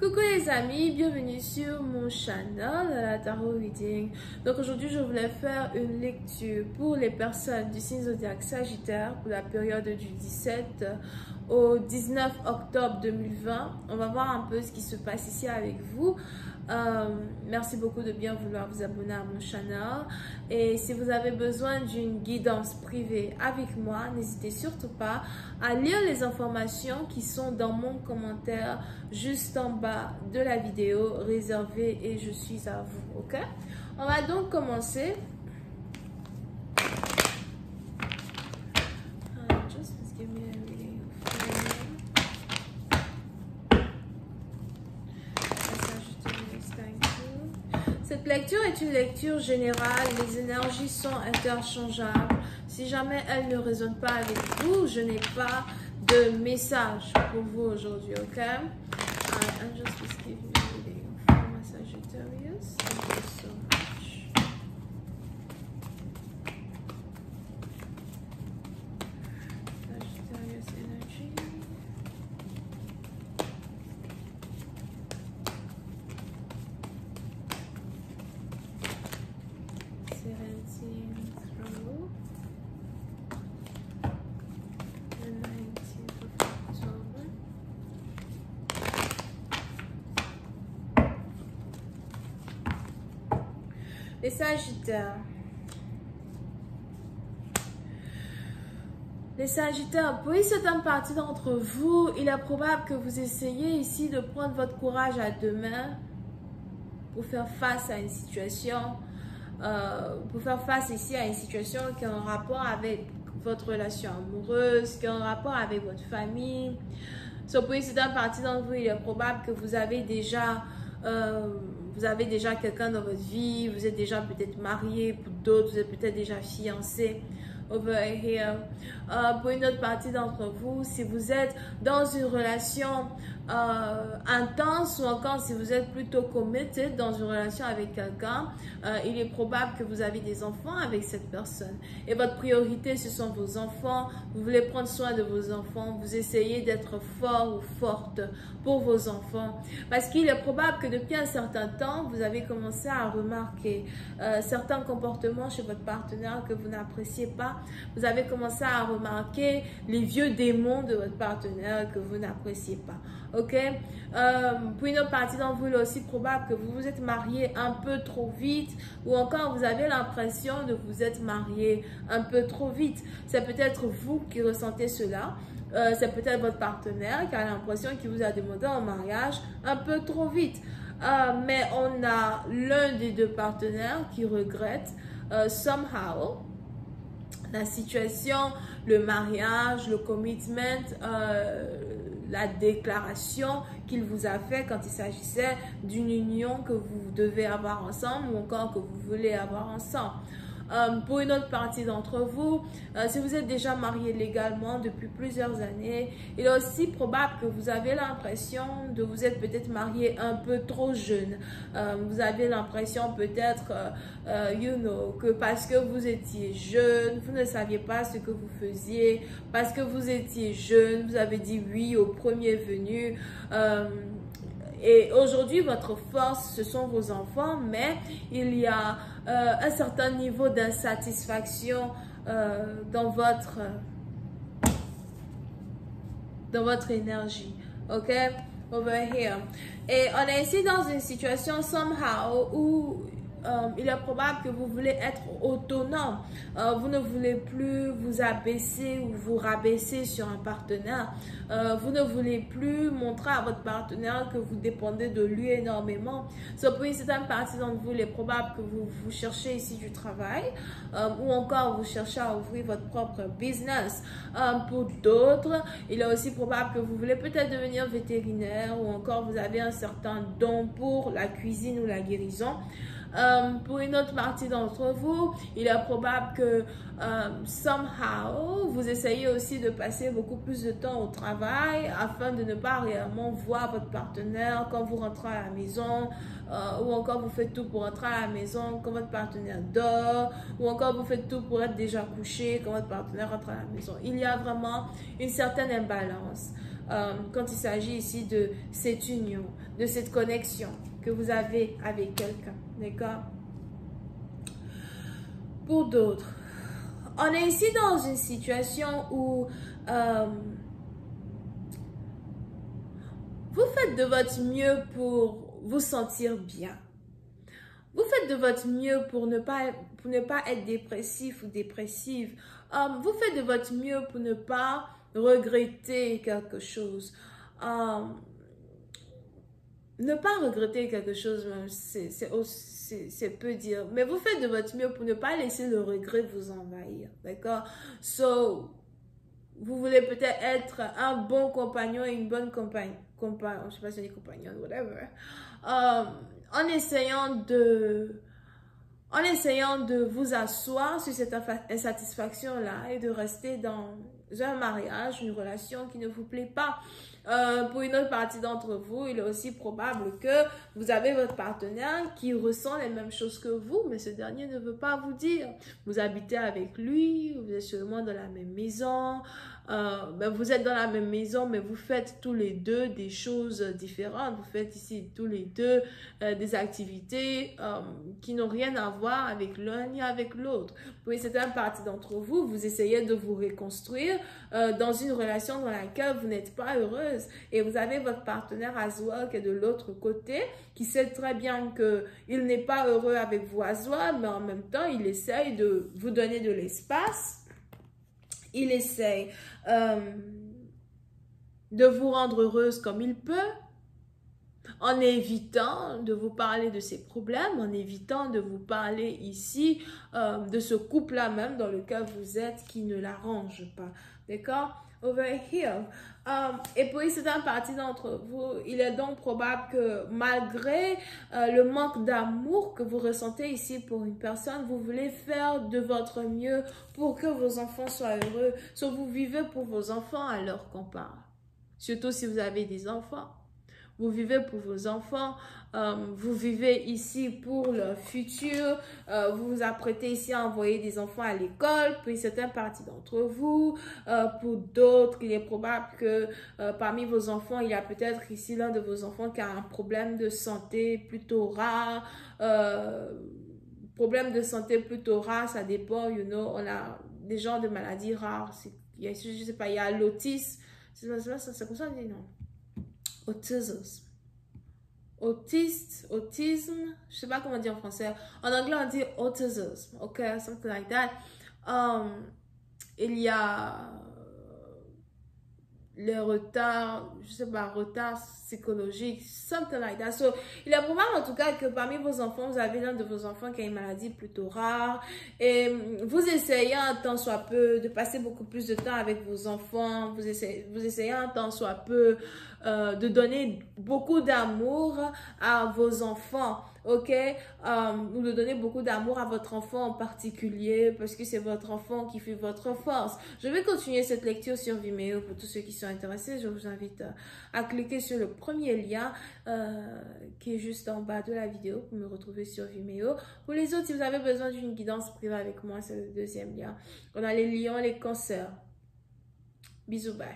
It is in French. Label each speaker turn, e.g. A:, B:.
A: Coucou les amis, bienvenue sur mon channel la Tarot Reading. Donc aujourd'hui je voulais faire une lecture pour les personnes du signe zodiaque Sagittaire pour la période du 17 au 19 octobre 2020. On va voir un peu ce qui se passe ici avec vous. Merci beaucoup de bien vouloir vous abonner à mon channel. Et si vous avez besoin d'une guidance privée avec moi, n'hésitez surtout pas à lire les informations qui sont dans mon commentaire juste en bas de la vidéo réservée et je suis à vous, ok? On va donc commencer. Just give me a reading. Cette lecture est une lecture générale, les énergies sont interchangeables. Si jamais elle ne résonne pas avec vous, je n'ai pas de message pour vous aujourd'hui, ok? I'm just giving you a reading for my Sagittarius. Thank you so much. Sagittarius energy. Les Sagittaires. Les Sagittaires, pour une certaine partie d'entre vous, il est probable que vous essayiez ici de prendre votre courage à deux mains pour faire face à une situation, pour faire face ici à une situation qui a un rapport avec votre relation amoureuse, qui a un rapport avec votre famille. Pour une certaine partie d'entre vous, il est probable que vous avez déjà quelqu'un dans votre vie, vous êtes déjà peut-être marié, pour d'autres, vous êtes peut-être déjà fiancé. Over here. Pour une autre partie d'entre vous, si vous êtes dans une relation intense ou encore si vous êtes plutôt committed dans une relation avec quelqu'un, il est probable que vous avez des enfants avec cette personne. Et votre priorité, ce sont vos enfants. Vous voulez prendre soin de vos enfants. Vous essayez d'être fort ou forte pour vos enfants. Parce qu'il est probable que depuis un certain temps, vous avez commencé à remarquer certains comportements chez votre partenaire que vous n'appréciez pas. Vous avez commencé à remarquer les vieux démons de votre partenaire que vous n'appréciez pas. Ok? Pour une autre partie d'entre vous, il est aussi probable que vous vous êtes marié un peu trop vite ou encore vous avez l'impression de vous être marié un peu trop vite. C'est peut-être vous qui ressentez cela. C'est peut-être votre partenaire qui a l'impression qu'il vous a demandé en mariage un peu trop vite. Mais on a l'un des deux partenaires qui regrette somehow la situation, le mariage, le commitment, la déclaration qu'il vous a fait quand il s'agissait d'une union que vous devez avoir ensemble ou encore que vous voulez avoir ensemble. Pour une autre partie d'entre vous, si vous êtes déjà marié légalement depuis plusieurs années, il est aussi probable que vous avez l'impression de vous être peut-être marié un peu trop jeune. Vous avez l'impression peut-être, que parce que vous étiez jeune, vous ne saviez pas ce que vous faisiez, parce que vous étiez jeune, vous avez dit oui au premier venu. Et aujourd'hui, votre force, ce sont vos enfants, mais il y a un certain niveau d'insatisfaction dans votre énergie. Ok? Over here. Et on est ici dans une situation somehow où il est probable que vous voulez être autonome. Vous ne voulez plus vous abaisser ou vous rabaisser sur un partenaire. Vous ne voulez plus montrer à votre partenaire que vous dépendez de lui énormément. Pour une certaine partie d'entre vous, il est probable que vous cherchez ici du travail ou encore vous cherchez à ouvrir votre propre business. Pour d'autres, il est aussi probable que vous voulez peut-être devenir vétérinaire ou encore vous avez un certain don pour la cuisine ou la guérison. Pour une autre partie d'entre vous, il est probable que somehow, vous essayez aussi de passer beaucoup plus de temps au travail afin de ne pas réellement voir votre partenaire quand vous rentrez à la maison ou encore vous faites tout pour rentrer à la maison quand votre partenaire dort ou encore vous faites tout pour être déjà couché quand votre partenaire rentre à la maison. Il y a vraiment une certaine imbalance. quand il s'agit ici de cette union, de cette connexion que vous avez avec quelqu'un, d'accord? Pour d'autres, on est ici dans une situation où vous faites de votre mieux pour vous sentir bien. Vous faites de votre mieux pour ne pas être dépressif ou dépressive. Vous faites de votre mieux pour ne pas regretter quelque chose. Ne pas regretter quelque chose, c'est peu dire. Mais vous faites de votre mieux pour ne pas laisser le regret vous envahir. D'accord? So, vous voulez peut-être être un bon compagnon et une bonne compagne. Je ne sais pas si c'est compagnon, whatever. En essayant de vous asseoir sur cette insatisfaction-là et de rester dans un mariage, une relation qui ne vous plaît pas. Pour une autre partie d'entre vous, il est aussi probable que vous avez votre partenaire qui ressent les mêmes choses que vous, mais ce dernier ne veut pas vous dire. Vous habitez avec lui, vous êtes sûrement dans la même maison, vous êtes dans la même maison, mais vous faites tous les deux des choses différentes. Vous faites ici tous les deux des activités qui n'ont rien à voir avec l'un ni avec l'autre. Pour une certaine partie d'entre vous, vous essayez de vous reconstruire dans une relation dans laquelle vous n'êtes pas heureuse. Et vous avez votre partenaire as well qui est de l'autre côté, qui sait très bien qu'il n'est pas heureux avec vous as well, mais en même temps, il essaye de vous donner de l'espace. Il essaye de vous rendre heureuse comme il peut, en évitant de vous parler de ses problèmes, en évitant de vous parler ici de ce couple-là même dans lequel vous êtes qui ne l'arrange pas. D'accord? Over here. Et pour une certaine partie d'entre vous, il est donc probable que malgré le manque d'amour que vous ressentez ici pour une personne, vous voulez faire de votre mieux pour que vos enfants soient heureux. Soit vous vivez pour vos enfants alors qu'on parle. Surtout si vous avez des enfants. Vous vivez pour vos enfants, vous vivez ici pour leur futur, vous vous apprêtez ici à envoyer des enfants à l'école, pour une certaine partie d'entre vous, pour d'autres, il est probable que parmi vos enfants, il y a peut-être ici l'un de vos enfants qui a un problème de santé plutôt rare, ça dépend, you know, on a des genres de maladies rares, je sais pas, il y a l'autisme, c'est comme ça, non? Autisme, je sais pas comment dire en français. En anglais, on dit autism, ok, something like that. Il y a les retards, je sais pas, retards psychologiques, something like that. So, il est probable en tout cas que parmi vos enfants, vous avez l'un de vos enfants qui a une maladie plutôt rare et vous essayez un tant soit peu de passer beaucoup plus de temps avec vos enfants, vous essayez un tant soit peu de donner beaucoup d'amour à vos enfants. Ok, ou de donner beaucoup d'amour à votre enfant en particulier parce que c'est votre enfant qui fait votre force. Je vais continuer cette lecture sur Vimeo pour tous ceux qui sont intéressés. Je vous invite à cliquer sur le premier lien qui est juste en bas de la vidéo pour me retrouver sur Vimeo. Pour les autres, si vous avez besoin d'une guidance privée avec moi, c'est le deuxième lien. On a les lions, les cancers. Bisous, bye.